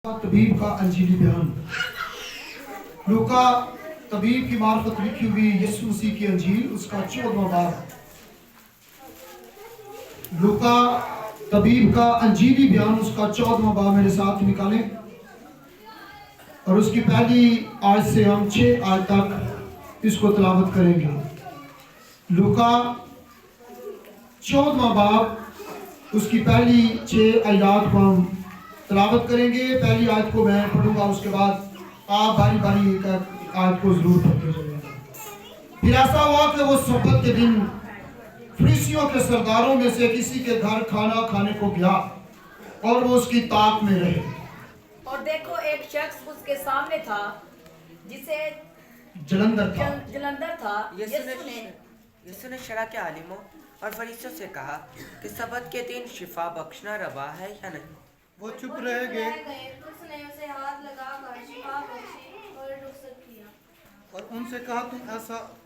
तबीब का अंजीली बयान। लूका तबीब की मार्फत लिखी हुई यीशु मसीह की अंजील उसका 14वां बाब। लूका तबीब का अंजीली बयान उसका 14वां बाब मेरे साथ निकालें और उसकी पहली आयत से हम 6 आयत तक इसको तलावत करेंगे। लूका 14वां बाब उसकी पहली 6 आयत को हम तलावत करेंगे। पहली आयत को मैं पढ़ूंगा, उसके बाद आप बारी बारी एक आयत को जरूर पढ़ते जाइएगा। फिर ऐसा हुआ कि वो सब्बत के दिन फरीसियों के सरदारों में से किसी के घर खाना खाने को गया और वो उसकी ताक में रहे। और देखो एक शख्स उसके सामने था जिसे जलंधर था। यीशु ने शरा के आलिमों और फरीसियों से कहा कि सब्बत के दिन शिफा बख्शना रवा है या नहीं। वो चुप रह गए। उसने उसे हाथ लगाकर शिफा बख्शी और रुखसत किया। और उनसे कहा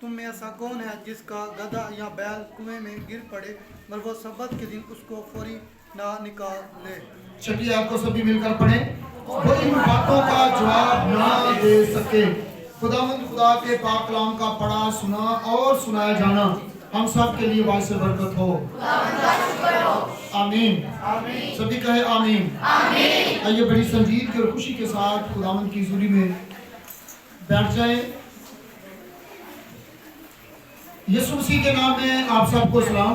तुम में ऐसा कौन है जिसका गधा या बैल कुएं में गिर पड़े मगर वो सब्बत के दिन उसको फौरी ना निकाल ले। छठी आयत को सभी मिलकर पढ़ें। वो इन बातों का जवाब ना दे सके। खुदावंद खुदा के पाक कलाम का पढ़ा सुना और सुनाया जाना हम सब के लिए बाइस बरकत हो। आमीन। सभी कहे आमीन। आइए बड़ी संजीदगी और खुशी के साथ खुदावंद की हुजूरी में बैठ जाएं। यीशु मसीह के नाम में आप सबको सलाम।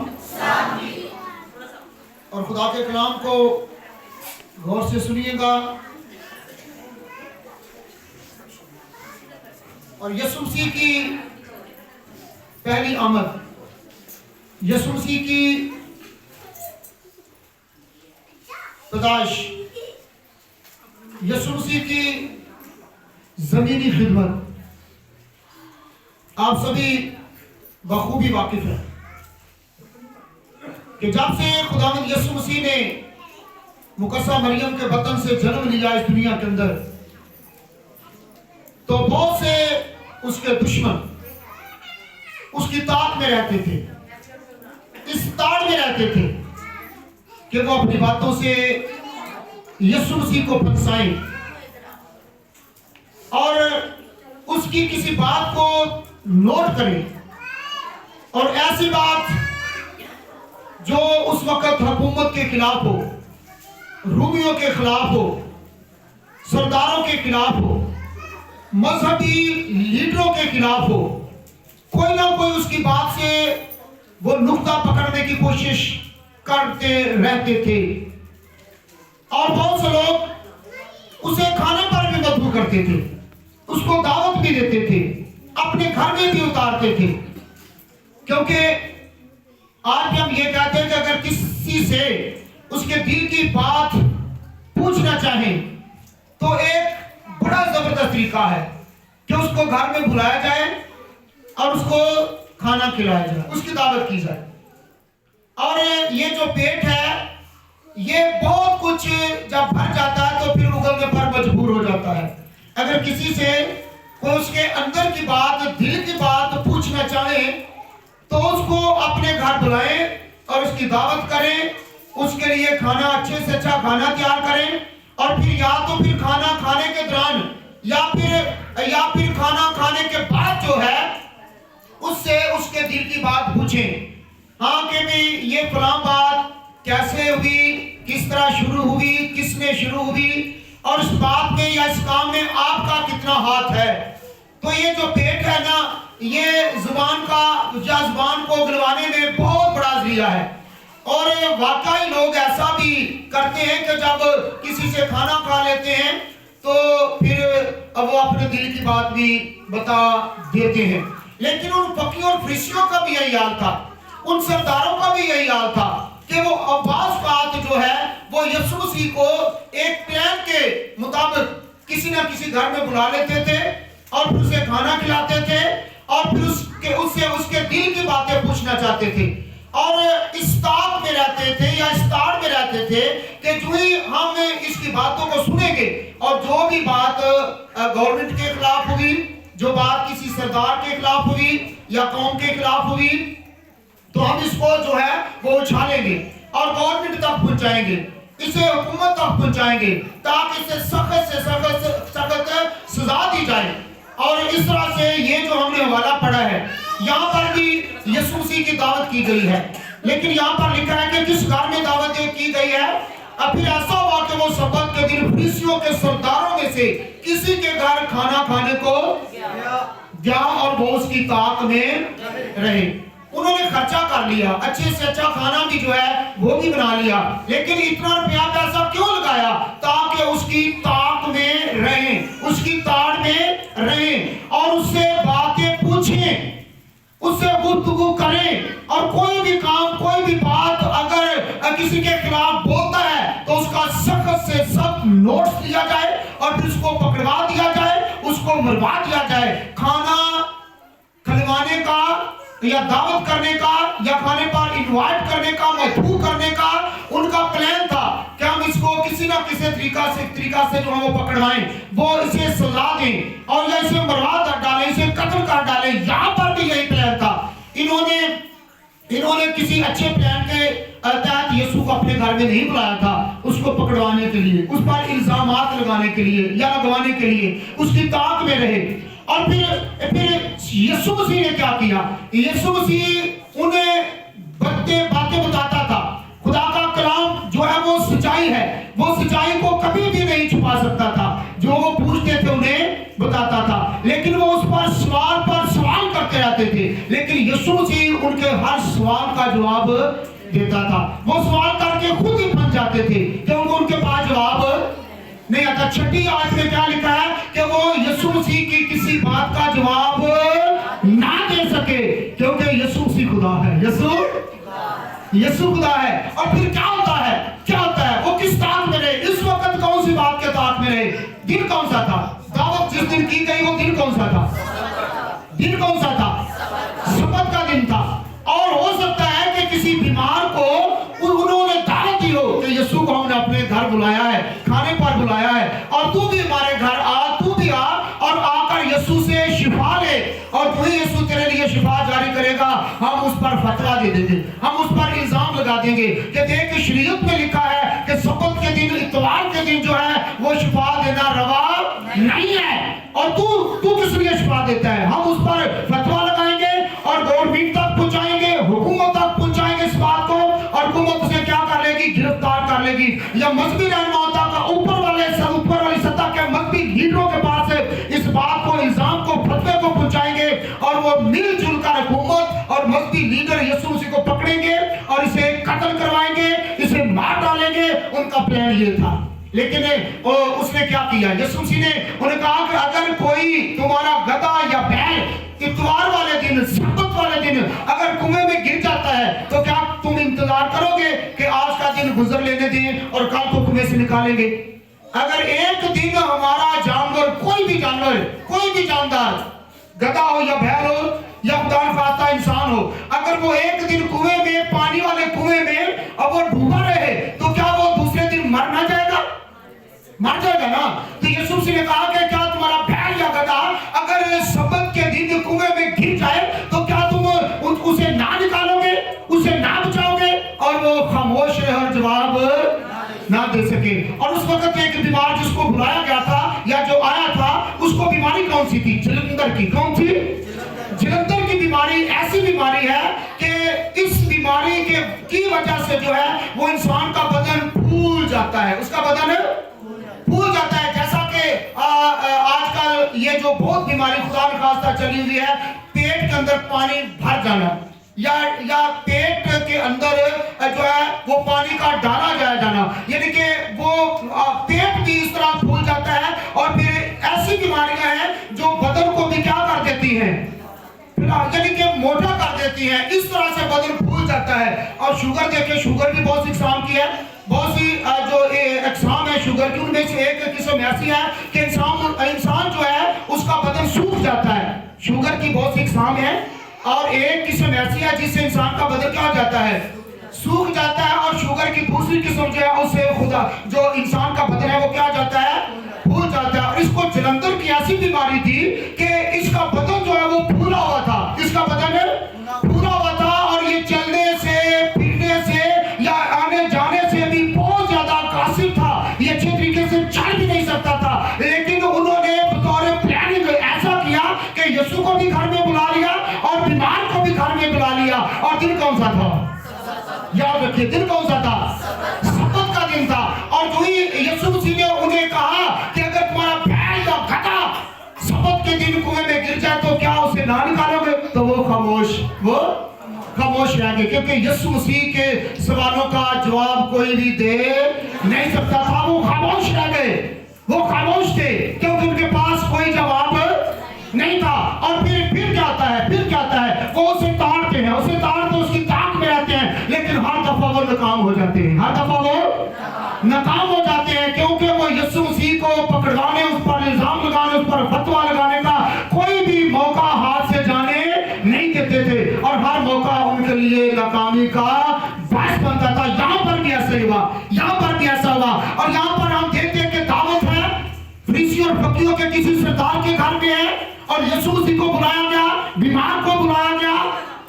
और खुदा के कलाम को गौर से सुनिएगा और यीशु मसीह की पहली आमद, यीशु मसीह की पैदाइश, यीशु मसीह की जमीनी खिदमत आप सभी बखूबी वाकिफ हैं कि जब से खुदावंद यीशु मसीह ने मुकद्दसा मरियम के बतन से जन्म लिया इस दुनिया के अंदर, तो बहुत से उसके दुश्मन उसकी ताक में रहते थे, इस ताड़ में रहते थे कि वो अपनी बातों से यीशु मसीह को फंसाएं और उसकी किसी बात को नोट करें और ऐसी बात जो उस वक्त हुकूमत के खिलाफ हो, रूमियों के खिलाफ हो, सरदारों के खिलाफ हो, मजहबी लीडरों के खिलाफ हो, कोई ना कोई उसकी बात से वो नुक्ता पकड़ने की कोशिश करते रहते थे। और बहुत से लोग उसे खाने पर भी मजबूर करते थे, उसको दावत भी देते थे, अपने घर में भी उतारते थे। क्योंकि आज भी हम ये कहते हैं कि अगर किसी से उसके दिल की बात पूछना चाहें तो एक बड़ा जबरदस्त तरीका है कि उसको घर में बुलाया जाए और उसको खाना खिलाया जाए, उसकी दावत की जाए। और ये जो पेट है ये बहुत कुछ जब भर जाता है तो फिर उगलने पर मजबूर हो जाता है। अगर किसी से कोई उसके अंदर की बात, दिल की बात पूछना चाहे तो उसको अपने घर बुलाएं और उसकी दावत करें, उसके लिए खाना अच्छे से अच्छा खाना तैयार करें और फिर या तो फिर खाना खाने के दौरान या फिर खाना खाने के बाद जो है उससे उसके दिल की बात पूछें। हाँ कि भी ये फलां बात कैसे हुई, किस तरह शुरू हुई, किसने शुरू हुई और इस बात में या इस काम में आपका कितना हाथ है। तो ये जो पेट है ना, ये जुबान को उगलवाने में बहुत बड़ा जरिया है। और वाकई लोग ऐसा भी करते हैं कि जब किसी से खाना खा लेते हैं तो फिर वो अपने दिल की बात भी बता देते हैं। लेकिन उन फकीरों और फरीसियों का भी यही हाल था, उन सरदारों का भी यही हाल था कि वो अब्बास बात जो है वो यीशु मसीह को एक प्लान के मुताबिक किसी ना किसी घर में बुला लेते थे और फिर उसे खाना खिलाते थे और फिर उसके दिल की बातें पूछना चाहते थे। और इस ताक में रहते थे या इस ताड़ में रहते थे कि जो ही हम इसकी बातों को सुनेंगे और जो भी बात गवर्नमेंट के खिलाफ हुई, जो बात किसी सरदार के खिलाफ हुई या कौम के खिलाफ हुई, तो हम इसको जो है वो उछालेंगे और गवर्नमेंट तक पहुंचाएंगे। इसे हुकूमत तक पहुंचाएंगे ताकि इसे सख्त से सख्त सजा दी जाए। और इस तरह से ये जो हमने हवाला पढ़ा है, यहाँ पर भी यीशु मसीह की दावत की गई है, लेकिन यहाँ पर लिखा है कि किस घर में दावत की गई है। अब फिर ऐसा हुआ कि वो सब्बत के दिन फरीसियों के सरदारों में से किसी के घर खाना खाने को गया और वो उसकी ताक में रहे। उन्होंने खर्चा कर लिया, अच्छे से अच्छा खाना भी जो है वो भी बना लिया, लेकिन इतना रुपया पैसा क्यों लगाया? ताकि उसकी ताक में रहें, उसकी ताड़ में रहें और उससे बातें पूछें, उससे गुफ्तगू करें। और कोई भी काम, कोई भी बात अगर किसी के खिलाफ बोलता है तो उसका सख्त से सख्त नोट्स लिया जाए और फिर उसको पकड़वा दिया जाए, उसको मरवा दिया जाए। खाना खिलवाने का या दावत करने का या खाने पर इनवाइट करने का, मधु करने का उनका प्लान था कि हम इसको किसी ना किसी तरीका से जो हम वो पकड़वाएं, वो इसे सजा दें और या इसे मरवा डालें, इसे कत्ल कर डालें। यहाँ पर भी यही प्लान था। इन्होंने किसी अच्छे प्लान के तहत यीशु को अपने घर में नहीं बुलाया था, उसको पकड़वाने के लिए, उस पर इल्जामात लगाने के लिए या लगवाने के लिए, उसकी ताक में रहे। और फिर यीशु मसीह ने क्या किया? यीशु मसीह उन्हें बातें बताता था। खुदा का कलाम जो है वो सच्चाई है, वो सच्चाई को कभी भी नहीं छुपा सकता था। जो वो पूछते थे उन्हें बताता था, लेकिन वो उस पर सवाल करते रहते थे, लेकिन यीशु मसीह उनके हर सवाल का जवाब देता था। वो सवाल करके खुद ही फंस जाते थे क्योंकि उनके पास जवाब नहीं आता। छठी आयत में क्या लिखा है कि वो यीशु मसीह की किसी बात का जवाब ना दे सके क्योंकि यीशु मसीह खुदा है। यीशु खुदा है। और फिर क्या होता है? वो किस ताक में रहे? इस वक्त कौन सी बात के ताक में रहे? दिन कौन सा था? दावत जिस दिन की गई वो दिन कौन सा था? सब्बत का दिन था। और हो सकता है कि किसी बीमार को उन्होंने दावत दी हो कि यीशु को हमने अपने घर बुलाया है, खाने पर बुलाया है, और तू भी हमारे घर आ, तू भी आ और आकर यीशु से शिफा ले, और वही यीशु तेरे लिए शिफा जारी करेगा। हम उस पर फतवा दे देंगे, हम उस पर इल्जाम लगा देंगे कि देख शरीयत में लिखा है कि सब्बत के दिन, इतवार के दिन जो है वो शिफा देना रवा नहीं है, और तू किस लिए शिफा देता है? हम उस पर फतवा लगाएंगे और गवर्नमेंट तक पहुंचाएंगे, हुकूमत तक पहुंचाएंगे इस बात को, और हुकूमत उसे क्या कर लेगी? गिरफ्तार कर लेगी, या मजहबी रहनुमाओं तक, ऊपर वाली सत्ता के मजहबी लीडरों के पास इस बात को, इल्जाम को, फतवे को पहुंचाएंगे, और वो मिलजुल कर हुकूमत और मजहबी लीडर यीशु मसीह को पकड़ेंगे और इसे कत्ल करवाएंगे, इसे मार डालेंगे। उनका प्लान ये था। लेकिन उसने क्या किया? यीशु मसीह ने उन्हें कहा कि अगर कोई तुम्हारा गधा या बैल इतवार वाले दिन, सब्बत वाले दिन अगर कुएं में गिर जाता है तो क्या तुम इंतजार करोगे कि आज का दिन गुजर लेने दें और कल को कुएं से निकालेंगे? अगर एक दिन हमारा जानवर, कोई भी जानदार, गधा हो या बैल हो या खुदा न खास्ता इंसान हो, अगर वो एक दिन कुएं में, पानी वाले कुएं में अब वो डूबा रहे तो क्या वो दूसरे दिन मर ना जाएगा? मर जाएगा ना। तो यीशु मसीह ने कहा कि क्या तुम्हारा बैल या गधा अगर सब्बत के दिन कुएं में गिर जाए तो क्या तुम उसे ना निकालोगे, उसे ना बचाओगे? और वो खामोश रहे और जवाब ना दे सके। और उस वक्त एक बीमार जिसको बुलाया गया था या जो आया था, उसको बीमारी कौन सी थी? जलंधर की। कौन थी? जलंधर की बीमारी ऐसी बीमारी है कि इस बीमारी की वजह से जो है वो इंसान का बदन फूल जाता है, उसका बदन फूल जाता है। जैसा कि आजकल ये जो बहुत बीमारी खुदा न खास्ता चली हुई है, पेट के अंदर पानी भर जाना, या पेट के अंदर जो है वो पानी का डाला जाना, यानी कि वो पेट भी इस तरह फूल जाता है। और फिर ऐसी बीमारियां हैं जो बदन को भी क्या कर देती हैं, यानी कि मोटा कर देती हैं। इस तरह से बदन फूल जाता है। और शुगर देखिए, शुगर भी बहुत सी किस्म की है, बहुत सी जो अकसाम है शुगर की, उनमें से एक किस्म ऐसी है कि इंसान जो है उसका बदन सूख जाता है। शुगर की बहुत सी किस्म है, और एक किस्म ऐसी है जिससे इंसान का बदन क्या हो जाता है? सूख जाता है। और शुगर की दूसरी किस्म जो है उससे खुदा जो इंसान का बदन है वो क्या हो जाता है? फूल जाता है। और इसको जलंधर की ऐसी बीमारी थी कि इसका बदन जो है वो फूला हुआ था, इसका बदन फूला हुआ था, और ये चलने से, फिरने से या आने जाने से भी बहुत ज्यादा सा था? याद रखिए, दिन कौन सा था? सबत का दिन था। और जो ही यीशु मसीह ने उन्हें कहा कि अगर तुम्हारा बैल या गधा सबत के दिन कुएं में गिर जाए तो क्या उसे ना निकालोगे? तो वो खामोश रह गए, क्योंकि यीशु मसीह के सवालों का जवाब कोई भी दे नहीं सकता था। वो खामोश रह गए, वो खामोश थे, क्योंकि उनके पास कोई जवाब नहीं था। और फिर क्या आता है? फिर क्या आता है? वो उसे ताड़ते हैं, उसकी ताक में रहते हैं, लेकिन हर दफा वो नाकाम हो जाते हैं, हर दफा वो नाकाम हो जाते हैं, क्योंकि वो यीशु मसीह को पकड़वाने, उस पर इल्जाम लगाने, उस पर फतवा लगाने का कोई भी मौका हाथ से जाने नहीं देते थे, और हर मौका उनके लिए नाकामी का बायस बनता था। यहाँ पर भी ऐसा हुआ, यहाँ पर भी ऐसा हुआ। और यहाँ पर हम देखते हैं कि दावत है, फरीसी और फकीरों के किसी सरदार के घर में है, और यीशु मसीह को बुलाया गया, बीमार को बुलाया गया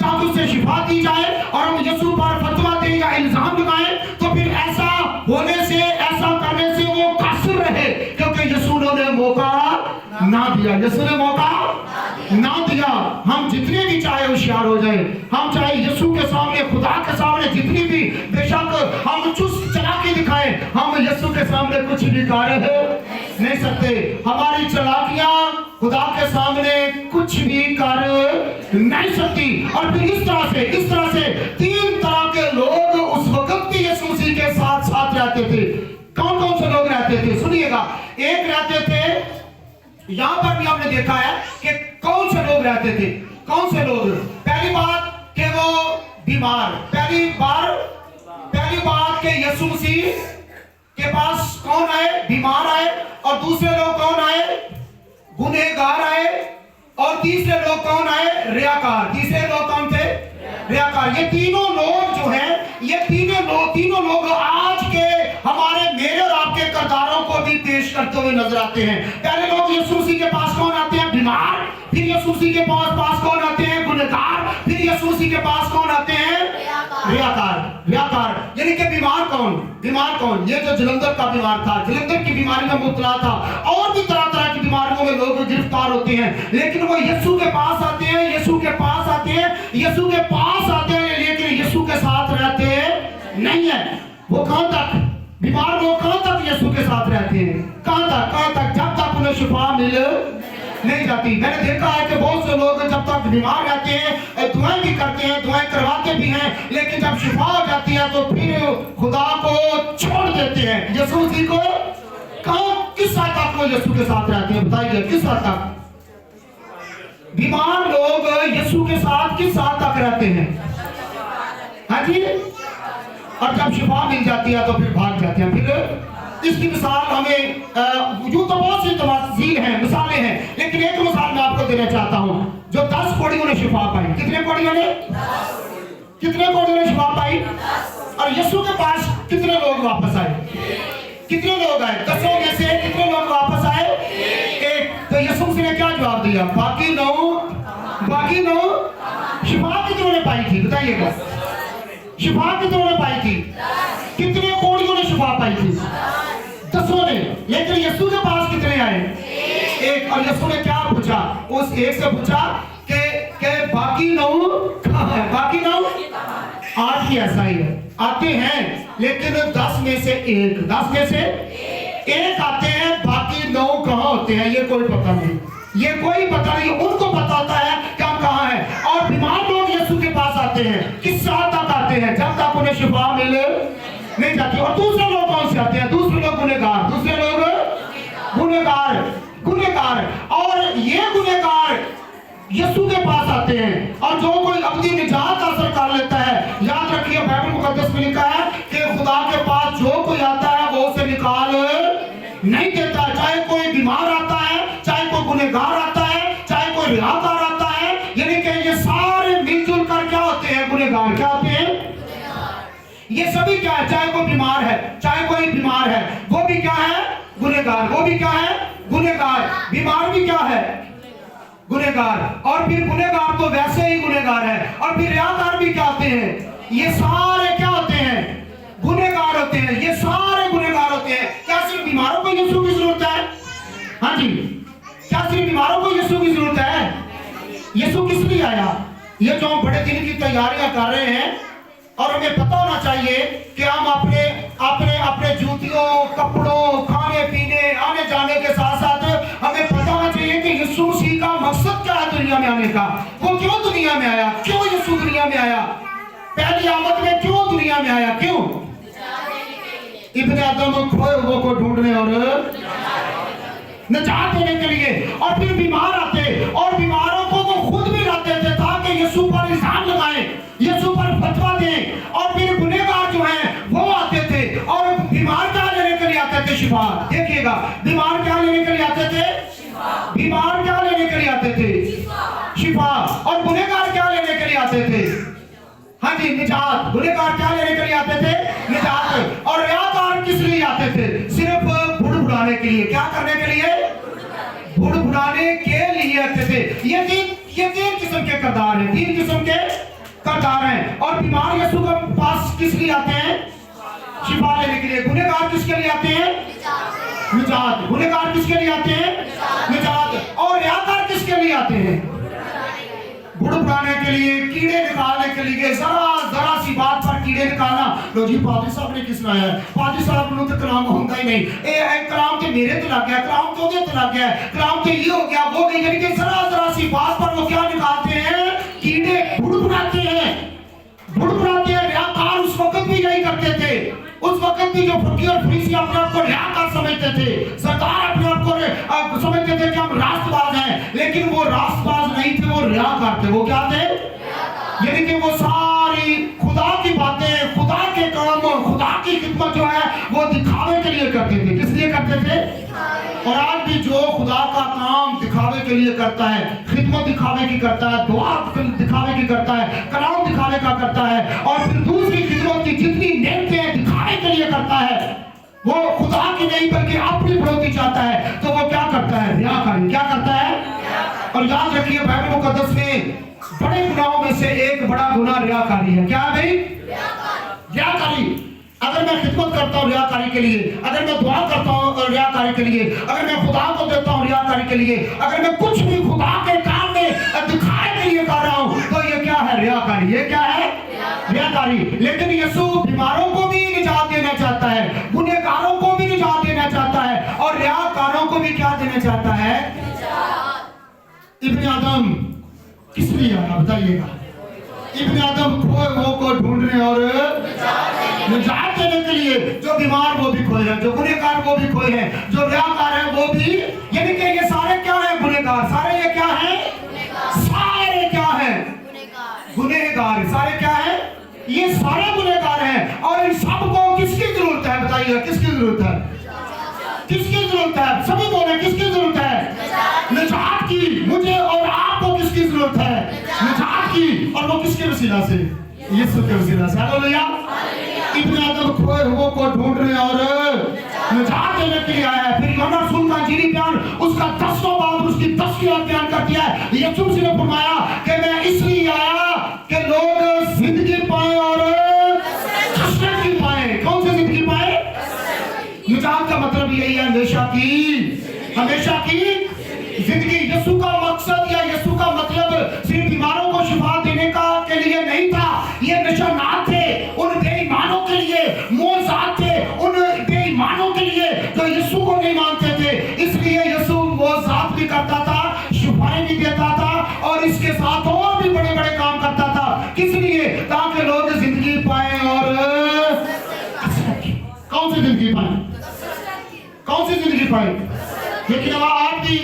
ताकि उसे शिफा दी जाए, और हम यीशु पर फतवा दें या इल्जाम लगाएं। तो फिर ऐसा होने से, ऐसा करने से वो कासिर रहे, क्योंकि यीशु ने मौका ना दिया, यीशु ने मौका ना दिया। हम जितने भी चाहे होशियार हो जाए, हम चाहे यीशु के सामने, खुदा के सामने जितनी भी बेशक हम चुस्त चालाकी दिखाएं, हम यीशु के सामने कुछ भी कर नहीं सकते। हमारी चालाकियां खुदा के सामने कुछ भी कर नहीं सकती। और फिर इस तरह से तीन तरह के लोग उस वक्त भी यीशु मसीह के साथ साथ रहते थे। कौन कौन से लोग रहते थे? सुनिएगा, एक रहते थे, यहां पर भी हमने देखा है कि कौन से लोग रहते थे। कौन से लोग? पहली बात कि वो बीमार, पहली बात कि यीशु मसीह के पास कौन आए? बीमार आए। और दूसरे लोग कौन आए? गुनहगार आए। और तीसरे लोग कौन आए? रियाकार। तीसरे लोग कौन थे? रियाकार। ये तीनों लोग जो हैं, ये तीनों लोग आज के हमारे, मेरे और आपके किरदारों को भी पेश करते हुए नजर आते हैं। पहले लोग यीशु मसीह के पास कौन आते हैं? बीमार। फिर यीशु मसीह के पास कौन आते हैं? गुनहगार। फिर यीशु मसीह के पास कौन आते हैं? रियाकार। यानी कि बीमार कौन? ये जो जलंधर का बीमार था, जलंधर की बीमारी में मुबतला था, और भी तरह तरह की बीमारियों में लोग गिरफ्तार होते हैं, लेकिन वो यीशु के पास आते हैं, लेकिन यीशु के साथ रहते नहीं है। वो कहां तक? बीमार लोग कहां तक यीशु के साथ रहते हैं? कहां तक? जब तक उन्हें शिफा मिल नहीं जाती। मैंने देखा है कि बहुत से लोग जब तक बीमार रहते हैं, दुआएं भी करते हैं, दुआएं करवाते भी हैं, लेकिन जब शिफा हो जाती है तो फिर खुदा को छोड़ देते हैं, यीशु मसीह को। किस हद तक वो यीशु के साथ रहते हैं? बताइए, किस हद तक? बीमार लोग यीशु के साथ किस हद तक रहते हैं? हाँ जी। और जब शिफा मिल जाती है तो फिर भाग जाते हैं। फिर इसकी मिसाल हमें यूं तो बहुत सी तफसील हैं, मिसालें हैं, लेकिन एक मिसाल मैं आपको देना चाहता हूं। जो 10 कोड़ियों ने शिफा पाई। कितने कोड़ियों ने शिफा पाई? और यीशु के पास कितने लोग वापस आए? कितने लोग आए? 10 में से कितने लोग वापस आए? 1। तो यीशु मसीह ने क्या जवाब दिया? बाकी 9 शिफा कितनों ने पाई थी? बताइएगा, शिफा कितनों ने पाई थी? कितने कोड़ियों ने शिफा पाई थी? 10 ने। लेकिन यीशु के पास कितने आए? 1। और यीशु ने क्या पूछा? उस 1 से पूछा कि बाकी 9 कहां है? बाकी 9 आज भी ऐसा ही है, आते हैं, लेकिन 10 में से 1 आते हैं, बाकी 9 कहां होते हैं ये कोई पता नहीं। उनको पता होता है कि हम कहां हैं। और बीमार लोग यीशु के पास आते हैं, किस साल तक आते हैं? जब तक उन्हें शिफा मिल नहीं जाती। और दूसरे लोग कौन से आते हैं? दूसरे लोग गुनहगार। और ये गुनहगार यीशु के पास आते हैं, और जो कोई अपनी निजात हासिल कर लेता है, याद रखिए बाइबल मुकद्दस में लिखा है कि खुदा के पास जो कोई आता है वो उसे निकाल नहीं देता। चाहे कोई बीमार आता है, चाहे कोई गुनहगार आता है, चाहे कोई रियाकार आता है, यानी कि ये सारे मिलजुल कर क्या होते हैं? गुनहगार। क्या होते हैं? ये सभी क्या है? चाहे कोई बीमार है, वो भी क्या है? गुनहगार। बीमार भी क्या है? गुनहगार। और फिर गुनहगार तो वैसे ही गुनहगार है। और फिर रियाकार भी क्या होते हैं? ये सारे क्या होते हैं? गुनहगार होते हैं। ये सारे गुनहगार होते हैं। क्या सिर्फ बीमारों को यीशु की जरूरत है? हाँ जी। क्या सिर्फ बीमारों को यीशु की जरूरत है? यीशु किस लिए आया? یہ جو ہم بڑے دن کی تیاریاں کر رہے ہیں اور ہمیں پتہ ہونا چاہیے کہ ہم اپنے جوتیوں کپڑوں کھانے پینے آنے جانے کے ساتھ ساتھ ہمیں پتہ ہونا چاہیے کہ یسوع مسیح کا مقصد کیا ہے دنیا میں آنے کا. وہ کیوں دنیا میں آیا, کیوں یسوع دنیا میں آیا, پہلی آمد میں کیوں دنیا میں آیا, کیوں؟ ابن آدم کھوئے ہوئے کو ڈھونڈنے اور نجات دینے کے لیے. اور پھر بیمار آتے اور بیماروں کو وہ خود بھی لاتے تھے تاکہ یسوع پر الزام لگائیں, یسوع پر فتویٰ دیں. اور پھر گنہگار جو ہیں وہ آتے تھے اور بیمار کیا لینے کے لیے آتے تھے, شفا. دیکھیے گا, بیمار کیا لینے کے لیے آتے تھے, بیمار کیا لینے کے لیے آتے تھے, شفا. اور گنہگار کیا لینے کے لیے آتے تھے, ہاں جی, نجات. گنہگار کیا لینے کے لیے آتے تھے, نجات. اور ریاکار کس لیے آتے تھے, صرف بھوڑ بھڑانے کے لیے. کیا کرنے کے لیے, بھوڑ بھڑانے کے لیے آتے تھے. یہ تین قسم کے کردار ہیں, تین قسم کے کردار ہیں. اور بیمار یسوع کے پاس کس لیے آتے ہیں, شفا لینے کے لیے. گنہگار کس کے لیے آتے ہیں, نجات. گنہگار کس کے لیے آتے ہیں, نجات. اور ریاکار کس کے لیے آتے ہیں, بڑھ بڑھانے کے لیے, کیڑے نکالنے کے لیے. ذرا سی بات پر کیڑے نکالنا. لو جی پادری صاحب نے کس لایا ہے, پادری صاحب نے تو کلام ہوتا ہی نہیں, کلام تو میرے تو لگ گیا, کلام تو دے تو لگ گیا, کلام تو یہ ہو گیا وہ گئی. یعنی کہ ذرا سی بات پر وہ کیا نکالتے ہیں, کیڑے بڑھ بڑھاتے ہیں, بڑھ بڑھاتے ہیں. ریاکار اس وقت بھی یہی کرتے تھے. اس وقت بھی جو فقیر اور فریسی اپنے آپ کو ریاکار سمجھتے تھے, سردار اپنے آپ کو سمجھتے تھے کہ ہم راست باز ہیں, لیکن وہ راست باز نہیں تھے, وہ ریاکار تھے. وہ کیا تھے, یعنی کہ وہ ساری خدا کی باتیں, خدا کے کام, خدا کی خدمت جو ہے وہ دکھاوے کے لیے کرتے تھے. کس لیے کرتے تھے؟ اور آج بھی جو خدا کا کام دکھاوے کے لیے کرتا ہے, خدمت دکھاوے کی کرتا ہے, دعا دکھاوے کی کرتا ہے, کلام دکھاوے کا کرتا ہے, اور پھر دوسری خدمت کی جتنی نعمتیں دکھاوے کے لیے کرتا ہے, وہ خدا کی نہیں بلکہ اپنی بڑھوتی چاہتا ہے, تو وہ کیا کرتا ہے, ریاکاری. کیا کرتا ہے؟ اور یاد رکھیے بائبل مقدس میں بڑے گناہوں میں سے ایک بڑا گناہ ریاکاری ہے. کیا ہے بھائی, ریاکاری. اگر میں خدمت کرتا ہوں ریاکاری کے لیے, اگر میں دعا کرتا ہوں ریاکاری کے لیے, اگر میں خدا کو دیتا ہوں ریاکاری کے لیے, اگر میں کچھ بھی خدا کے کام میں دکھائے کے لیے کر رہا ہوں, تو یہ کیا ہے, ریاکاری. یہ کیا ہے, ریاکاری. لیکن یسوع بیماروں کو بھی نجات دینا چاہتا ہے, گنہگاروں کو بھی نجات دینا چاہتا ہے, اور ریاکاروں کو بھی کیا دینا چاہتا ہے, ابن آدم کس لیے آیا بتائیے گا. ابن آدم کھوئے ہوئے کو ڈھونڈنے اور نجات دینے کے لیے. جو بیمار وہ بھی کھوئے ہیں, جو گنہگار وہ بھی کھوئے ہیں, جو ریاکار ہیں وہ بھی. یعنی کہ یہ سارے کیا ہیں, گنہگار. سارے یہ کیا ہیں, سارے کیا ہیں, گنہگار. سارے کیا ہیں, یہ سارے گنہگار ہیں. اور ان سب کو کس کی ضرورت ہے بتائیے گا, کس کی ضرورت ہے, کس کی ضرورت ہے, سبھی بولیں کس کی ضرورت ہے, نجات کی. مجھے اور آپ کو کس کی ضرورت ہے, نجات کی. اور وہ کس کے وسیلہ سے, یسوع کے وسیلہ سے. ہاللیلویا. ابن آدم کھوئے ہوئے کو ڈھونڈنے اور نجات دینے کے لیے آیا ہے. پھر یوحنا رسول کا انجیلی بیان, اس کا 10واں باب, اس کی 10ویں بیان کر دیا ہے. یسوع مسیح نے فرمایا کہ میں اس لیے آیا کہ لوگ زندگی پائیں اور حسرت کی پائیں. کون سی زندگی پائیں, نجات کا مطلب یہی ہے, ہمیشہ کی زندگی. یسوع کا مقصد یا یسوع کا مطلب صرف بیماروں کو شفا دینے کا کے لیے نہیں تھا. یہ نشانات تھے ان بے ایمانوں کے لیے, معجزات تھے ان بے ایمانوں کے لیے جو یسوع کو نہیں مانتے تھے. اس لیے یسوع معجزات بھی کرتا تھا, شفائیں بھی دیتا تھا, اور اس کے ساتھ اور بھی بڑے بڑے کام کرتا تھا. کس لیے, تاکہ لوگ زندگی پائیں. اور کون سی زندگی پائیں, کون سی زندگی پائیں. لیکن آج بھی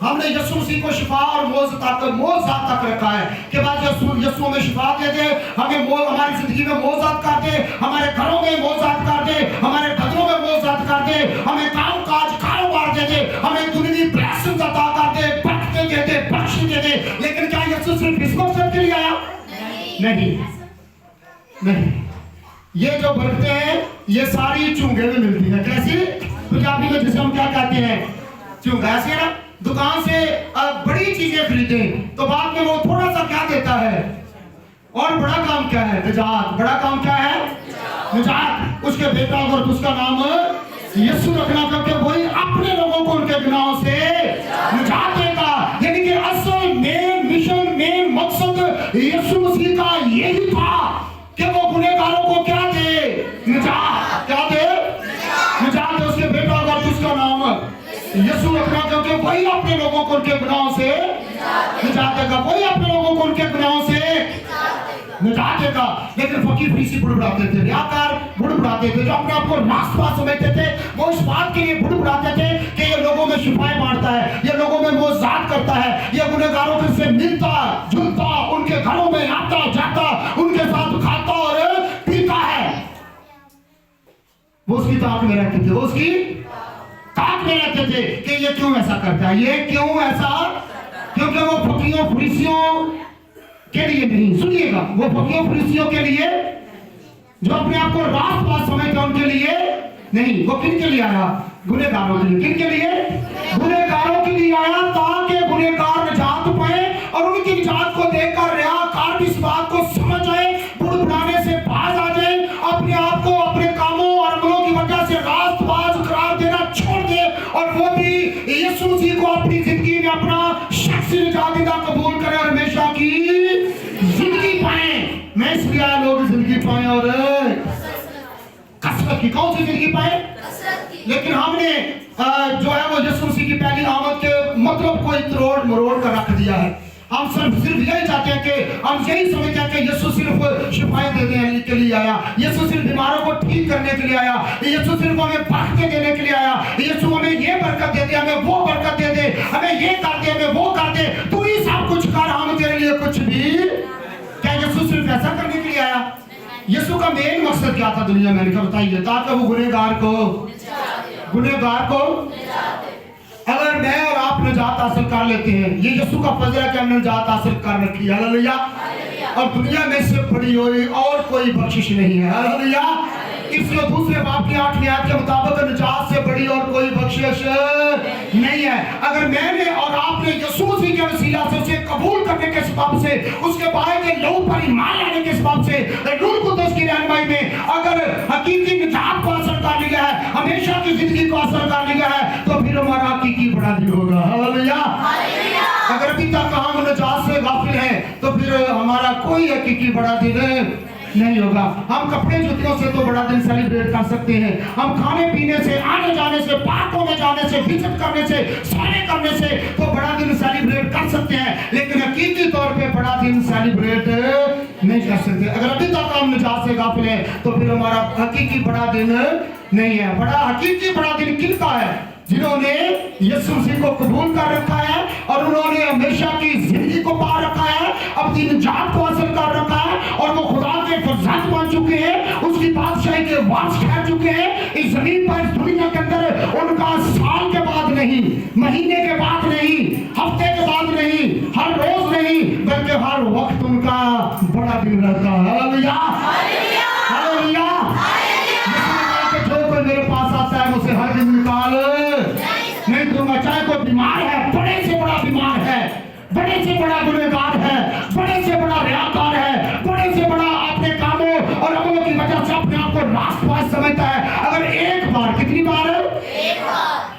ہم نے یسوع مسیح کو شفا اور معجزات تک رکھا ہے کہ بعد یسوع میں شفا دے دے, ہمیں ہماری زندگی میں معجزات کر دے, ہمارے گھروں میں معجزات کر دے, ہمارے بدنوں میں معجزات کر دے, ہمیں کام کاج کاروبار دے دے, ہمیں دنیاوی بلیسنگز عطا کر دے, برکتیں دے دے, بخشش دے دے. لیکن کیا یسوع صرف اس مقصد کے لیے آیا؟ نہیں. یہ جو برکتیں ہیں یہ ساری چونگے میں ملتی ہیں. کیسی, پنجابی میں جسے ہم کیا کہتے ہیں, چونگا. ایسے ہے نا, دکان سے بڑی چیزیں خریدیں تو بعد میں وہ تھوڑا سا کیا دیتا ہے, اور بڑا کام کیا ہے, نجات. بڑا کام کیا ہے, نجات. اس کے بیٹا اور اس کا نام یسوع رکھنا, کیونکہ وہی اپنے لوگوں کو ان کے گناہوں سے نجات دے گا. یعنی کہ اصل مین مشن, مین مقصد यीशु रखना, क्योंकि वही अपने लोगों को उनके गुनाहों से निजात देगा, वही अपने लोगों को उनके गुनाहों से निजात देगा। लेकिन फकीर फरीसी बुड़बुड़ाते थे, रियाकार बुड़बुड़ाते थे, जो अपने आप को रास्तबाज समझते थे, वो इस बात के लिए बुड़बुड़ाते थे कि ये लोगों में शिफाएं बांटता है, ये लोगों में मोज़ात करता है, ये गुनहगारों के से मिलता जुलता, उनके घरों में आता जाता, उनके साथ खाता और पीता है। वो उसकी ताक में रहते थे, वो उसकी ताक में रहते थे कि ये क्यों ऐसा करता है, ये क्यों ऐसा, क्योंकि वो फकीरों फरीसियों के लिए नहीं, सुनिएगा, वो फकीरों फरीसियों के लिए, जो अपने आप को रास्तबाज समझते हैं, उनके लिए नहीं। वो किन के लिए आया? गुनहगारों के लिए। किन के लिए? गुनहगारों के लिए आया, ताकि गुनहगार निजात पाए और उनकी निजात को देखकर रियाकार भी इस बात को समझ आए, बुड़बुड़ाने से बाज आ जाए, अपने आप को अपने कामों और अमलों की वजह से रास्तबाज करार देना छोड़ दे और वो भी यीशु मसीह को अपनी जिंदगी में अपना शख्सी निजात कबूल करें और हमेशा की जिंदगी पाए। मैं इसलिए आया, लोग जिंदगी पाए और कसरत की। कौन सी जिंदगी पाए? लेकिन हमने जो है वो यीशु मसीह की पहली आमद के मतलब को तोड़ मरोड़ कर रख दिया है। हम सिर्फ यही चाहते हैं कि हम यही समझते हैं कि यीशु सिर्फ शिफाएं देने के लिए आया, यीशु सिर्फ बीमारों को ठीक करने के लिए आया, यीशु सिर्फ हमें बरकतें देने के लिए आया, यीशु हमें ये बरकत दे दे, हमें वो बरकत दे दे, हमें ये कर दे, हमें वो कर दे, तू ही सब कुछ कर, हम तेरे लिए कुछ भी। क्या यीशु सिर्फ ऐसा करने के लिए आया? यीशु का मेन मकसद क्या था दुनिया में, बताइए? ताकि वो गुनहगार को अगर मैं और आप निजात हासिल कर लेते हैं, ये यीशु का फजल है कि हमने निजात हासिल कर रखी है, हालेलुया। और दुनिया में से बड़ी हुई और कोई बख्शिश नहीं है, हालेलुया। इसलिए दूसरे बाप की 8वीं आयत के मुताबिक निजात से बड़ी और कोई बख्शिश नहीं है। अगर मैंने और आपने यीशु मसीह के वसीला से उसे कबूल करने के सबब से, उसके बारे के लहू पर ईमान लाने के सबब से, रूह कुद्दूस की रहनुमाई में अगर हकीकी निजात को हासिल कर लिया है, हमेशा की जिंदगी को हासिल कर लिया है, तो फिर हमारा हकीकी बड़ा दिन होगा, हालेलुया। अगर अभी तक हम निजात से गाफिल हैं, तो फिर हमारा कोई हकीकी बड़ा दिन नहीं होगा। हम कपड़े जूतियों से तो बड़ा दिन सेलिब्रेट कर सकते हैं, हम खाने पीने से, आने जाने से, पार्कों में जाने से, विजिट करने से, सारे करने से तो बड़ा दिन सेलिब्रेट कर सकते हैं, लेकिन हकीकी तौर पे बड़ा दिन सेलिब्रेट नहीं कर सकते। अगर अभी तक हम निजात से गाफिल हैं, तो फिर हमारा हकीकी बड़ा दिन नहीं है। बड़ा हकीकी बड़ा दिन किनका है? जिन्होंने यीशु मसीह को कबूल कर रखा है और उन्होंने हमेशा की जिंदगी को पा रखा है, अपनी निजात को हासिल कर रखा है और वो खुदा के फरजंद बन चुके हैं, उसकी बादशाही के वारिस ठहर चुके हैं। इस जमीन पर, इस दुनिया के अंदर उनका साल के बाद नहीं, महीने के बाद नहीं, हफ्ते के बाद नहीं, हर रोज नहीं, बल्कि हर वक्त उनका बड़ा दिन रहता है, हालेलुया, हालेलुया। जो कोई मेरे पास आता है, मुझसे हर दिन निकाल नहीं दूंगा। चाहे कोई बीमार है, बड़े से बड़ा बीमार है, बड़े से बड़ा गुनहगार है, बड़े से बड़ा रियाकार है, बड़े से बड़ा अपने कामों और अमलों की वजह से अपने आप को रास्तबाज समझता है, अगर एक बार, कितनी बार?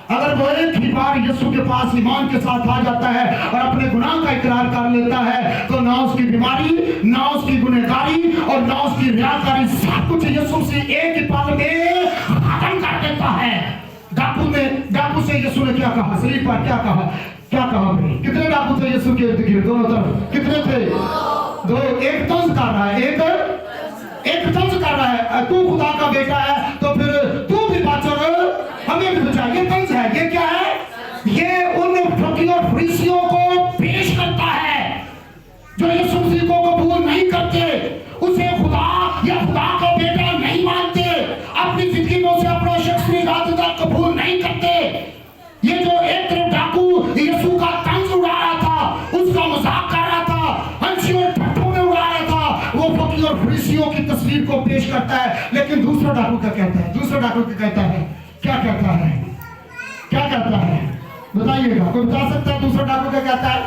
अगर वो एक ही बार यीशु के पास ईमान के साथ आ जाता है और अपने गुनाह का इकरार कर लेता है, तो ना उसकी बीमारी, ना उसकी गुनहगारी और ना उसकी रियाकारी, सब कुछ यीशु से एक ही पल में खत्म कर देता है। डाकू से यीशु ने क्या कहा? सलीब पर क्या कहा? भाई? कितने डाकू थे यीशु के इर्द गिर्द दोनों तरफ? कितने थे? 2। एक तंज कर रहा है, एक तंज कर रहा है, तू खुदा का बेटा है तो फिर तू भी बच और हमें भी बचा। ये तंज है। ये क्या है? ये उन फकीरों फरीसियों को पेश करता है जो यीशु मसीह को कबूल नहीं करते, उसे खुदा या खुदा का बेटा नहीं मानते, अपनी जिंदगी में उसे अपना शख्सी निजात कबूल नहीं करते। ये जो एक तरफ डाकू यीशु का तंज उड़ा रहा था, उसका मजाक कर रहा था, हंसी और ठट्ठों में उड़ा रहा था, वो फकीर और फरीसियों की तस्वीर को पेश करता है। लेकिन दूसरा डाकू क्या कहता है? दूसरा डाकू क्या कहता है? क्या कहता है? बताइएगा, कोई बता सकता है दूसरा डाकू क्या कहता है?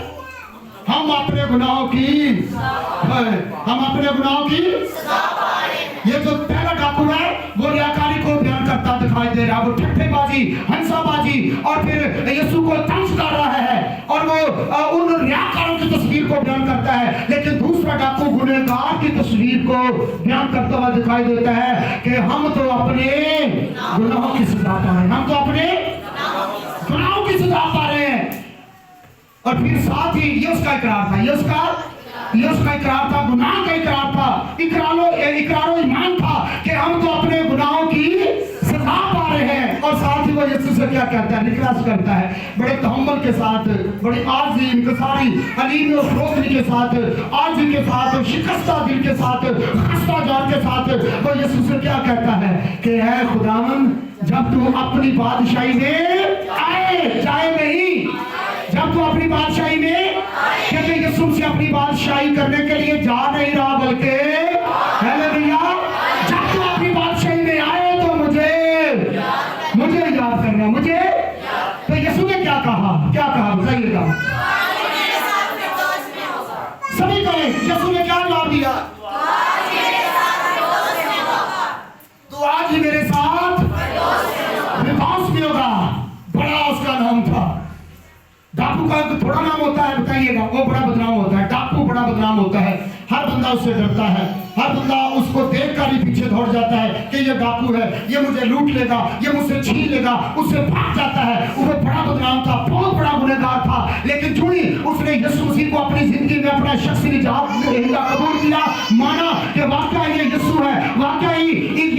हम अपने गुनाहों की ये जो पहला डाकू है वो रियाकारी को बयान करता दिखाई दे रहा है, वो ठट्ठेबाजी, हंसाबाजी और फिर यीशु को तंज कर रहा है और वो उन रियाकारों की तस्वीर को बयान करता है। लेकिन दूसरा डाकू गुनहगार की तस्वीर को बयान करता हुआ दिखाई देता है कि हम तो अपने गुनाहों की सजा पाए, हम तो अपने गुनाहों और फिर साथ ही ये उसका इकरार था, ये उसका इकरार था, गुनाह का इकरार था, इकरारो ईमान था कि हम तो अपने गुनाहों की सजा पा रहे हैं। और साथ ही वो यीशु से क्या कहता है, निकरास करता है, बड़े तहम्मुल के साथ, बड़ी आजी, इनकसारी, हलीमी और फरोख्ती के साथ, आजी के साथ, शिकस्ता दिल के साथ, खस्ता जान के साथ वो यीशु से क्या कहता है कि है खुदावंद, जब तू अपनी बादशाही में आए, जाए नहीं, जब तू अपनी बादशाही में, कहते यीशु से अपनी बादशाही करने के लिए जा नहीं रहा, बल्कि हालेलुया, जब तू अपनी बादशाही में आए तो मुझे याद करना, मुझे। तो यीशु ने क्या कहा बताइएगा, सभी कहें, यीशु ने क्या जवाब दिया, तो आज ही मेरे साथ फिरदौस में होगा। बड़ा उसका नाम था। डाकू का थोड़ा नाम होता है, बताइएगा, वो बड़ा बदनाम होता है, डाकू बड़ा बदनाम होता है, हर बंदा उससे डरता है, हर बंदा उसको देखकर ही पीछे दौड़ जाता है कि ये डाकू है, ये मुझे लूट लेगा, ये मुझसे छीन लेगा, उससे भाग जाता है। वो बड़ा बदनाम था, बहुत बड़ा गुनहगार था, लेकिन जो ही उसने यीशु मसीह को अपनी जिंदगी में अपना शख्सी निजात कबूल किया, माना कि वाकई ये यीशु है, वाकई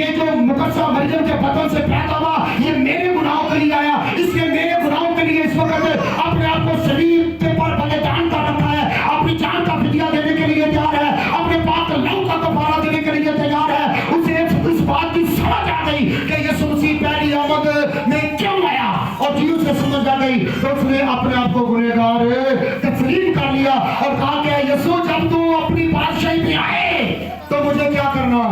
ये जो मुकद्दसा मरियम के बदन से पैदा हुआ, ये मेरे गुनाहों के लिए आया, इसने मेरे गुनाहों के लिए इस वक्त अपने आप को शरीर पर बलिदान कर रखा है, अपनी जान का फिदिया देने के लिए तैयार है, अपने पाक लहू का कफारा देने के लिए तैयार है। उसे इस बात की समझ आ गई कि यीशु मसीह पहली आमद में क्यों आया, और जी उसे समझ आ गई तो उसने अपने आप को गुनहगार तस्लीम कर लिया और कहा कि यीशु, जब तू अपनी बादशाही में आए तो मुझे क्या करना,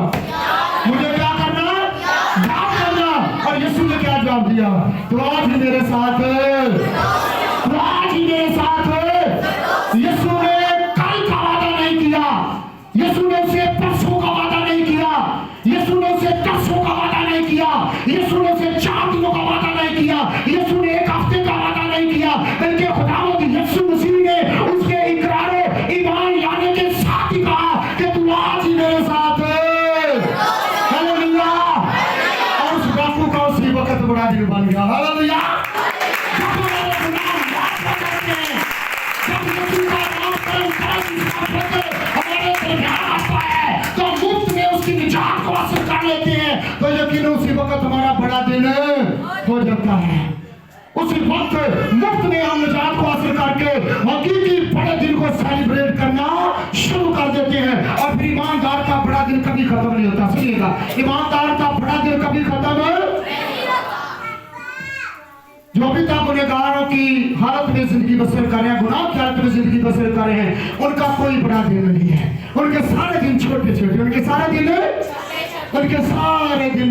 याद करना। और यीशु ने क्या जवाब दिया, तो आज ही मेरे साथ, यीशु ने कल का वादा नहीं किया, यीशु ने उसे परसों का वादा नहीं किया, यीशु ने उसे 10 का वादा नहीं किया, यीशु ने उसे 4 दिनों का वादा नहीं किया, यीशु ने 1 हफ्ते का वादा नहीं किया, बल्कि खुदावंद यीशु मसीह ने उसके इकरार ईमान लाने के साथ ही कहा कि तू आज ही मेरे साथ हालेलुया। और उस डाकू का उसी वक्त बड़ा दिल बन गया, हालेलुया। तो मुफ्त में उसकी निजात को हासिल कर लेते हैं, तो यकीन उसी वक्त हमारा बड़ा दिन हो जाता है। उसी वक्त मुफ्त में हम निजात को हासिल करके हकीकी बड़े दिन को सेलिब्रेट करना शुरू कर देते हैं। और फिर ईमानदार का बड़ा दिन कभी खत्म नहीं होता, सुनिएगा, ईमानदार का बड़ा दिन कभी खत्म जो अभी तक गुनहगारों की हालत में जिंदगी बसर कर रहे हैं, गुनाह की हालत में जिंदगी बसर कर रहे हैं, उनका कोई बड़ा दिन नहीं है। उनके सारे दिन छोटे छोटे, उनके सारे दिन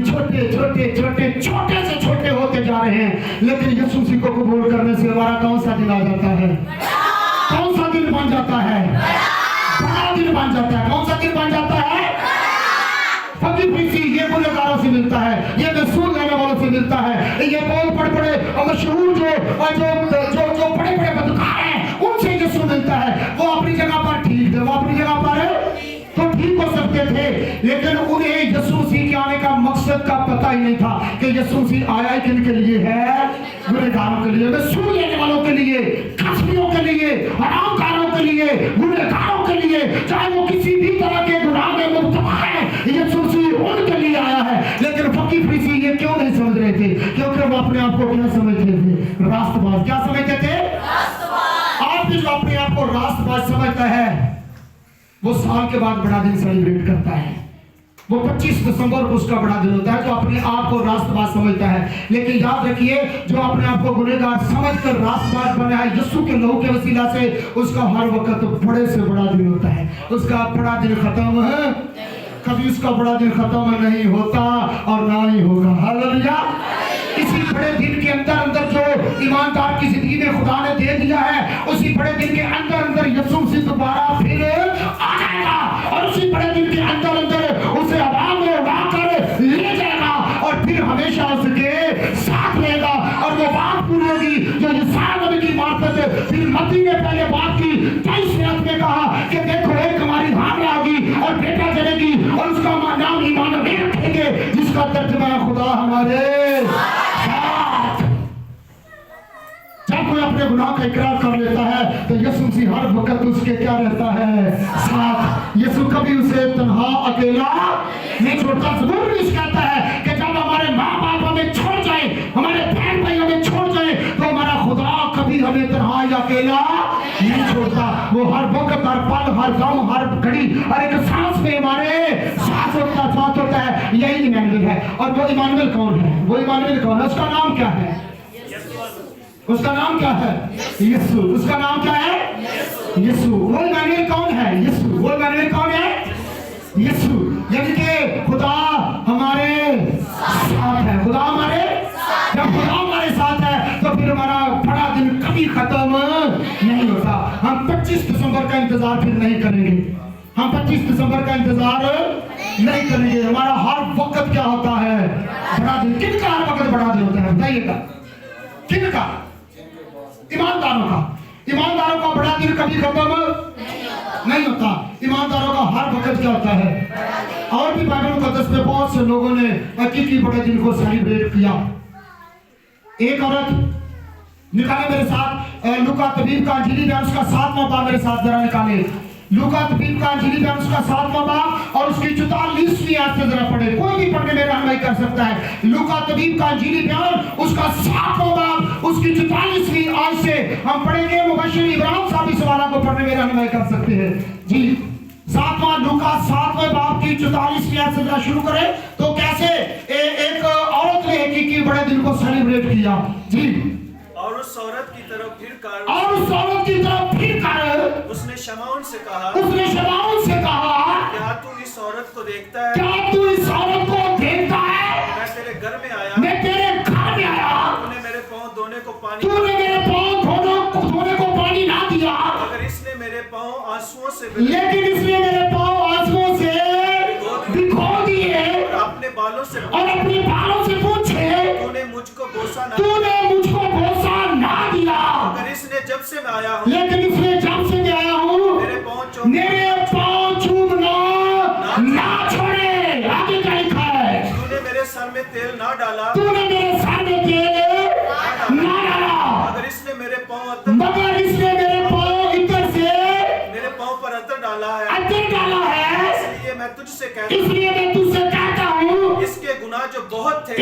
छोटे से छोटे होते जा रहे हैं। लेकिन यीशु मसीह को कबूल करने से हमारा कौन सा दिन आ जाता है, कौन सा दिन बन जाता है, बड़ा दिन बन जाता है। कौन सा दिन बन जाता है, फकीर फरीसी ये गुनहगारों से मिलता है, ये सूद लेने वालों से मिलता है, ये बहुत बड़े और मशहूर जो बड़े बदकार हैं उनसे यीशु मिलता है। वो अपनी जगह पर ठीक है, वो अपनी जगह पर तो ठीक हो सकते थे, लेकिन उन्हें यीशु मसीह के आने का मकसद का पता ही नहीं था कि यीशु मसीह आया ही किन के लिए है, गुनहगारों के लिए, सूद लेने वालों के लिए, कसबियों के लिए, हरामकारों के लिए, गुनहगारों के लिए, चाहे वो किसी भी तरह के गुनाह में मुब्तला है, यीशु मसीह उनके लिए आया है। लेकिन फकीर फरीसी ये क्यों नहीं समझ रहे थे, क्योंकि वो अपने आप को क्या समझते थे, रास्तबाज। क्या समझते थे, आप भी जो अपने आप को रास्तबाज समझता है, वो साल के बाद बड़ा दिन सेलिब्रेट करता है। वो 25 दिसंबर को उसका बड़ा दिन होता है, जो अपने आप को रास्तबाज समझता है। लेकिन याद रखिए, जो अपने आप को गुनहगार समझकर रास्तबाज बना है, यीशु के लहू के वसीला से, उसका हर वक्त बड़े से बड़ा दिन होता है। उसका बड़ा दिन खत्म है, कभी उसका बड़ा दिन खत्म नहीं होता और ना ही होगा, हालेलुया। इसी बड़े दिन के अंदर जो ईमानदार की जिंदगी में खुदा ने दे दिया है, उसी बड़े दिन के अंदर यीशु मसीह दोबारा फिर आ जाएगा और उसी बड़े दिन के अंदर उसे हवा में उड़ाकर ले जाएगा और फिर हमेशा उसके साथ रहेगा। और वो बात पूरी होगी जो यशायाह नबी की मार्फत फिर मत्ती ने पहले बात की, 23 आयत में कहा कि देखो एक हमारी धाम आएगी और बेटा जनेगी और उसका नाम इमानुएल रखेंगे, जिसका तर्जुमा खुदा हमारे साथ। जब कोई अपने गुनाह का इकरार कर लेता है तो यीशु मसीह हर वक्त उसके क्या रहता है, साथ। यीशु कभी उसे तन्हा अकेला नहीं छोड़ता। ज़रूर भी कहता है कि जब हमारे माँ बाप हमें छोड़ जाए, हमारे बहन भाई हमें छोड़ जाए, तो हमारा खुदा कभी हमें तन्हा या अकेला नहीं छोड़ता। वो हर वक्त, हर पल, हर दम, हर घड़ी, हर एक सांस में हमारे साथ होता है। यही इमानुएल है। और वो इमानुएल कौन है? वो इमानुएल कौन है? उसका नाम क्या है? उसका नाम क्या है? यीशु। उसका नाम क्या है? यीशु। वो इमानुएल कौन है? यीशु। वो इमानुएल कौन है? यीशु। यानी कि खुदा हमारे साथ है। खुदा हमारे, जब खुदा हमारे साथ है तो फिर हमारा बड़ा दिन कभी खत्म नहीं होता। हम 25 दिसंबर का इंतजार फिर नहीं करेंगे। हम 25 दिसंबर का इंतजार नहीं करेंगे। हमारा हर वक्त क्या होता है? बड़ा दिन। किनका हर वक्त बड़ा दिन होता है? बताइएगा किनका? ईमानदारों का। ईमानदारों का बड़ा दिन कभी खत्म नहीं होता। ईमानदारों का हर वक्त क्या होता है? और भी बाइबल मुकद्दस में बहुत से लोगों ने हकीकी बड़े दिन को सेलिब्रेट किया। एक औरत निकाले मेरे साथ लूका तबीब का इंजीली बयान उसका 7वां बाब मेरे साथ जरा निकाले। लूका तबीब का इंजीली बयान उसका 7वां बाब और उसकी 44वीं आयत से जरा पढ़े। कोई भी पढ़ने में रहनुमाई कर सकता है। लूका तबीब का इंजीली बयान उसका 7वां बाब उसकी 44वीं आयत से हम पढ़ेंगे। मुबश्शिर इब्राहिम साहब इस वाला को पढ़ने में रहनुमाई कर सकते हैं जी। 7वां लूका 7वें बाब की 44वीं आयत से जरा शुरू करें। तो कैसे एक औरत ने हकीकी बड़े दिन को सेलिब्रेट किया जी। और उस औरत की तरफ फिर कर उसने शमौन से कहा, क्या तू इस औरत को देखता है? मैं तेरे घर में आया, तूने मेरे पाँव धोने को पानी ना दिया, मगर इसने मेरे पाँव आंसुओं से भिगो दिए और अपने बालों से पूछे, तूने मुझको बोसा ना दिया। मगर इसने जब से मैं आया हूँ, मेरे पाँव चूमना ना छोड़े। आगे क्या लिखा है? तूने मेरे सर में तेल ना डाला, मगर इसने मेरे पाँव इतर से मेरे पाँव पर अतर डाला है। इसलिए मैं तुझसे कहता हूँ, इसके गुनाह जो बहुत थे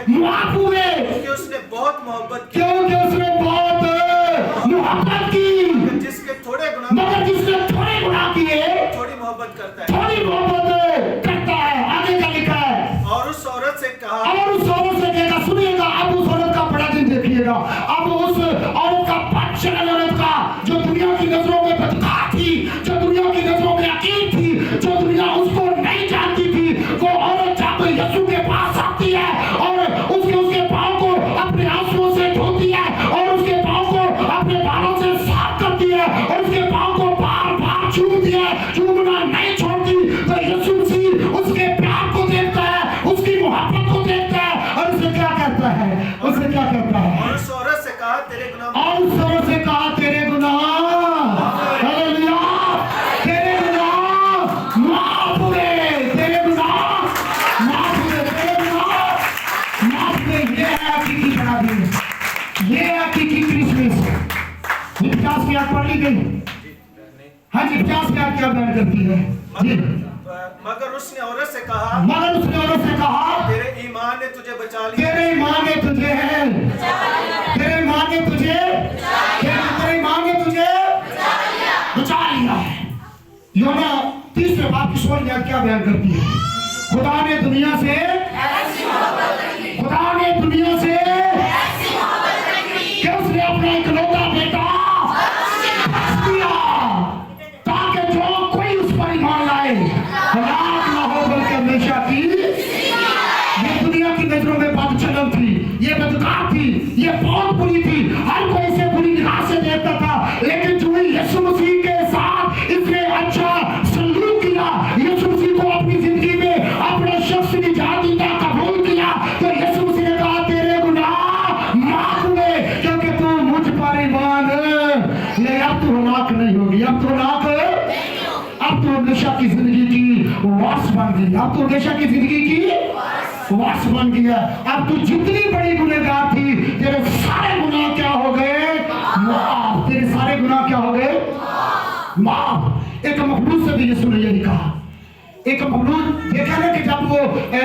मुआफ हुए, क्योंकि उसने बहुत मोहब्बत की। जिसके थोड़े गुनाह किए थोड़ी मोहब्बत करता है। आगे क्या लिखा है? और उस औरत से कहा, सुनिएगा, अब उस औरत का बड़ा दिन देखिएगा। अब उस औरत का बदचलन औरत का, जो दुनिया की नजरों में बदकार थी, जो दुनिया की नजरों में अकील थी, जो दुनिया उसको नहीं जानती थी, वो औरत जब यीशु के पास आती है और उसके पाँव को अपने आंसुओं से धोती है और उसके पाँव को अपने बालों से साफ करती है और उसके पाँव को बार-बार चूमती है, चूमना नहीं छोड़ती, तो यीशु मसीह उसके प्यार को देखता है, उसकी मोहब्बत को देखता है और उसे क्या कहता है? और उस औरत से कहा, तेरे गुनाह हालेलुया, तेरे गुनाह माफ हुए। ये है हकीकी बड़ा दिन, ये है हकीकी क्रिसमस। 50 की याद पढ़ ली गई? हाँ जी, 50 की याद क्या बयान करती है जी? मगर उसने औरत से कहा, तेरे ईमान ने तुझे बचा लिया। तेरे ईमान ने बचा लिया है। यूहन्ना 3 बाब की 16 आयत क्या बयान करती है? खुदा ने दुनिया से कि उसने अपना इकलौता बेटा दिया, ताकि जो कोई उस पर ईमान लाए हलाक ना हो बल्कि हमेशा की। ये दुनिया की नजरों में बदचलन थी, ये बदकार थी, ये बहुत बुरी थी, हर कोई इसे बुरी निगाह से देखता था। लेकिन जो यीशु मसीह के साथ इसने अच्छा सलूक किया, यीशु मसीह को अपनी जिंदगी में अपने शख्स निजातीदा कबूल किया, तो यीशु मसीह ने कहा, तेरे गुनाह माफ हुए, क्योंकि तू मुझ पर ईमान ले। अब तू हलाक नहीं होगी, अब तू हमेशा की जिंदगी की वारस बन गई। अब तू जितनी बड़ी गुनहगार थी, भी यीशु ने यही कहा। एक मफलूज देखा ना कि जब वो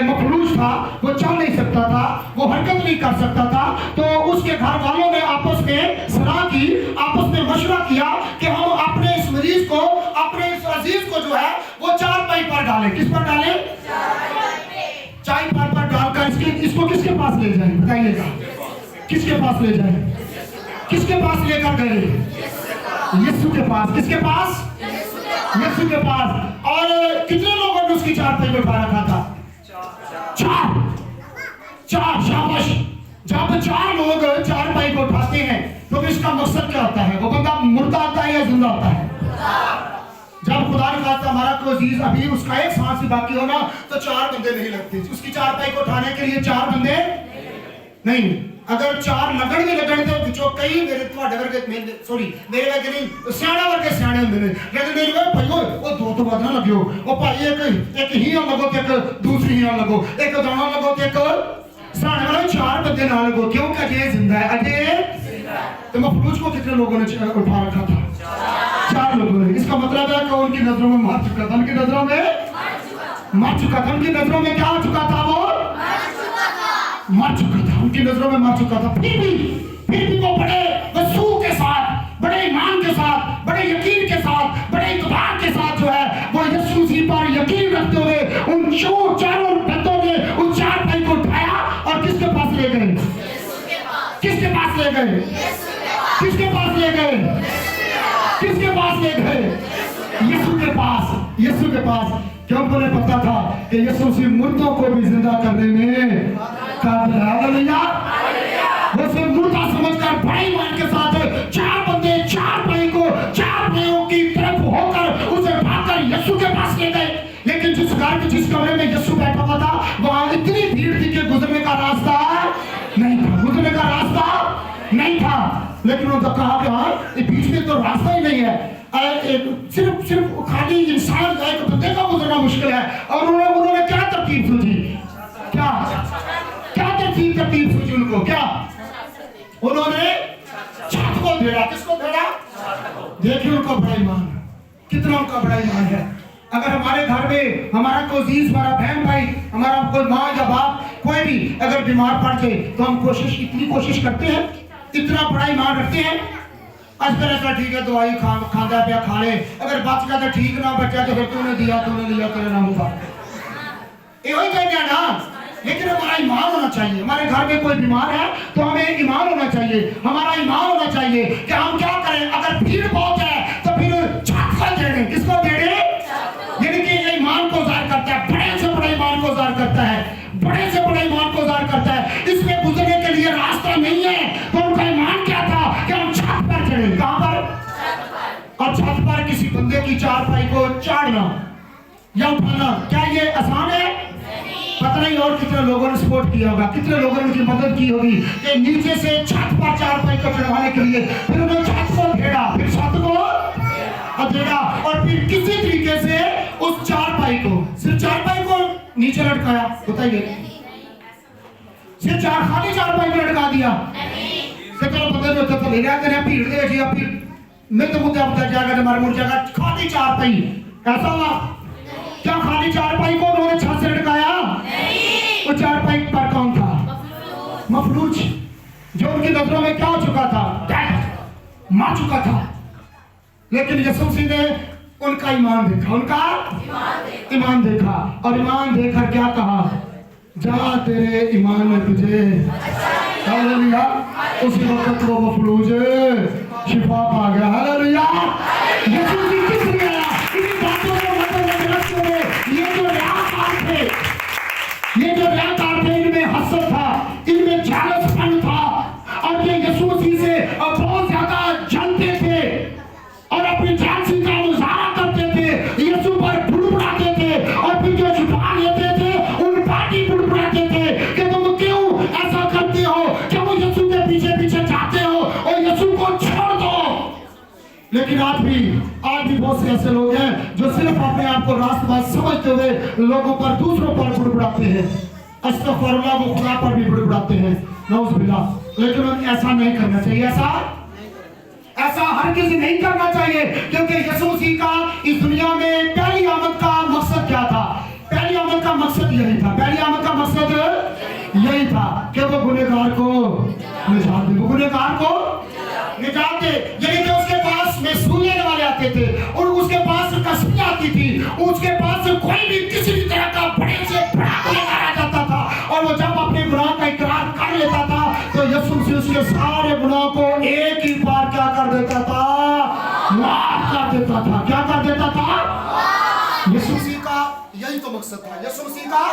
मफलूज था, वो चल नहीं सकता था, वो हरकत नहीं कर सकता था, तो उसके घर वालों ने आपस में सलाह की, आपस में मशवरा किया कि हम अपने इस मरीज को, अपने इस अजीज को जो है वो चारपाई पर डालें। किस पर डालें? चारपाई पर डालकर इसको किसके पास ले जाएं? बताइएगा, किसके पास ले जाएं? किसके पास लेकर गए? यीशु के पास। किसके पास? यीशु के पास। और कितने लोगों ने उसकी चारपाई में उठा रखा था? चार। शाबाश। जब 4 लोग चारपाई को उठाते हैं तो इसका मकसद क्या होता है? वो बंदा मुर्दा होता है या जिंदा होता है? जब खुदा ने कहा हमारा कोई अजीज अभी उसका एक सांस भी बाकी होना तो 4 बंदे नहीं लगते उसकी चारपाई को उठाने के लिए। 4 बंदे नहीं, अगर 4 लगन तो ਵਿੱਚੋਂ ਕਈ ਮੇਰੇ ਤੁਹਾਡੇ ਵਰਗੇ ਸੌਰੀ ਮੇਰੇ ਵਰਗੇ ਨਹੀਂ ਸਿਆਣਾ ਵਰਗੇ ਸਿਆਣੇ ਹੁੰਦੇ ਨੇ ਕਹਿੰਦੇ ਨਹੀਂ ਓਏ ਭਾਈ ਉਹ 2 ਤੋਂ ਵੱਧ ਨਾ ਲੱਗਿਓ, ਉਹ ਭਾਈ ਇੱਕ ਹੀ ਨਾਲ ਲੱਗੋ ਤੇ ਇੱਕ ਦੂਸਰੀ ਨਾਲ ਲੱਗੋ, ਇੱਕ ਦੋਨਾਂ ਲੱਗੋ ਤੇ ਇੱਕ ਸਿਆਣੇ ਵਾਲੇ 4 ਬੰਦੇ ਨਾਲ ਲੱਗੋ, क्योंकि अजय जिंदा है। अजय तो मफलूज को कितने लोगों ने उठा रखा था? 4 लोगों ने। इसका मतलब है कि उनकी नजरों में मर चुका था, उनकी नजरों में मर चुका था, उनकी नजरों में क्या हो चुका था? वो मर चुका था, उनकी नजरों में मर चुका था। फिर भी वो बड़े वसूख के साथ, बड़े ईमान के साथ, बड़े यकीन के साथ, बड़े इत्मीनान के साथ जो है वो यीशु मसीह पर यकीन रखते हुए उन 4 बंदों ने उस चारपाई को उठाया और किसके पास ले गए? किसके पास ले गए? किसके पास ले गए? किसके पास ले गए? यीशु के पास। यीशु के पास। क्यों? उन्हें पता था कि यीशु मसीह मुर्दों को भी जिंदा करने में काबिल है। हालेलुया। वो सिर्फ मुर्दा समझकर बड़े ईमान के साथ 4 बंदे चारपाई को 4 पाइयों की तरफ होकर उसे उठाकर यीशु के पास ले गए। लेकिन जिस कमरे में यीशु बैठा हुआ था वहां इतनी भीड़ थी कि गुजरने का रास्ता नहीं था, गुजरने का रास्ता नहीं था। लेकिन उन्होंने कहा कि हाँ ये बीच में तो रास्ता ही नहीं है, सिर्फ खाली इंसान का एक बंदे का गुजरना मुश्किल है। और उन्होंने क्या तरकीब सोची? क्या तरकीब सोची उनको? क्या उन्होंने छत को घेरा। किसको घेरा? देखिए उनका बड़ा ईमान, कितना उनका बड़ा ईमान है। अगर हमारे घर में हमारा कोई अजीज, हमारा बहन भाई, हमारा कोई माँ या बाप कोई भी अगर बीमार पड़ जाए तो हम इतनी कोशिश करते हैं, इतना बड़ा ईमान रखते हैं, ऐसा ठीक है दवाई खादा पिया खा ले, अगर बच गया तो ठीक, ना बचा तो फिर तूने लिया तेरे नाम का यही कहते ना। लेकिन हमारा ईमान होना चाहिए। हमारे घर में कोई बीमार है तो हमें ईमान होना चाहिए, हमारा ईमान होना चाहिए कि हम क्या करें। अगर भीड़ बहुत है तो फिर छत को देने। किसको देने? यानी कि ये ईमान को ज़ाहिर करता है, बड़े से बड़े ईमान को ज़ाहिर करता है, बड़े से बड़े ईमान को ज़ाहिर करता है। इसमें गुजरने के लिए रास्ता नहीं है तो उनका ईमान क्या था कि हम छत पर चढ़े। कहां पर? और छत पर किसी बंदे की चारपाई को चाड़ना या उठाना क्या ये आसान है? पता नहीं। और कितने लोगों ने सपोर्ट किया होगा, कितने लोगों ने उनकी मदद की होगी कि नीचे से छत पर चारपाई को चढ़वाने के लिए। फिर उन्होंने छत को घेरा, फिर छत को घेरा और फिर किसी तरीके से उस चारपाई को, सिर्फ चारपाई को नीचे लटकाया। बताइए, सिर्फ खाली चारपाई को लटका दिया? चलो बंदे जो तो ले रहा करें भीड़ दे जी, फिर मैं तो मुद्दा बता जाएगा हमारे मुड़ जाएगा खाली चारपाई। ऐसा हुआ क्या? खाली चारपाई को उन्होंने छत से लटकाया? नहीं। वो चारपाई पर कौन था? मफलूज, जो उनकी नजरों में क्या हो चुका था? मर चुका था। लेकिन यीशु मसीह ने उनका ईमान देखा, उनका ईमान देखा और ईमान देखकर क्या कहा? जा तेरे ईमान ने तुझे। हालेलुया। उसी वक्त वो मफलूज शिफा पा गया। हालेलुया। यीशु मसीह किस लिए आया? इन्हीं बातों को मतलब रखते हुए ये जो रियाकार थे, इनमें हसद था, इनमें जालसपन था और ये यीशु मसीह से बहुत ज्यादा जलते थे और अपनी जालसी का मुजाहरा करते थे, यीशु पर बुड़बुड़ाते थे और फिर जो छुपा लेते थे उन पार्टी बुड़बुड़ाते थे कि तुम क्यों ऐसा करते हो, क्यों यीशु के पीछे पीछे जाते हो और यीशु को छोड़ दो। लेकिन आज भी बहुत से ऐसे लोग हैं जो सिर्फ अपने आप को रास्तबाज समझते हुए लोगों पर, दूसरों पर बुड़बुड़ाते हैं। अस्तगफुरुल्लाह, वो खुदा पर भी बुड़बुड़ाते हैं, नऊज़ बिल्लाह। लेकिन ऐसा नहीं करना चाहिए। ऐसा हर किसी नहीं करना चाहिए, क्योंकि यीशु मसीह का इस दुनिया में पहली आमद का मकसद क्या था? पहली आमद का मकसद यही था, पहली आमद का मकसद यही था कि वो गुनहगार को निजात दे, वो गुनहगार को निजात दे। यानी कि उसके पास में सूल लेने वाले आते थे और उसके पास कसमी आती थी, उसके पास कोई भी किसी भी तरह का बड़े से बड़ा गुनहगार आ जाता था, और वो जब अपने गुनाह का इकरार कर लेता था तो यीशु मसीह उसके सारे गुनाह को एक ही बार क्या कर देता था? माफ कर देता था। क्या कर देता था? यीशु मसीह का यही तो मकसद था, यीशु मसीह का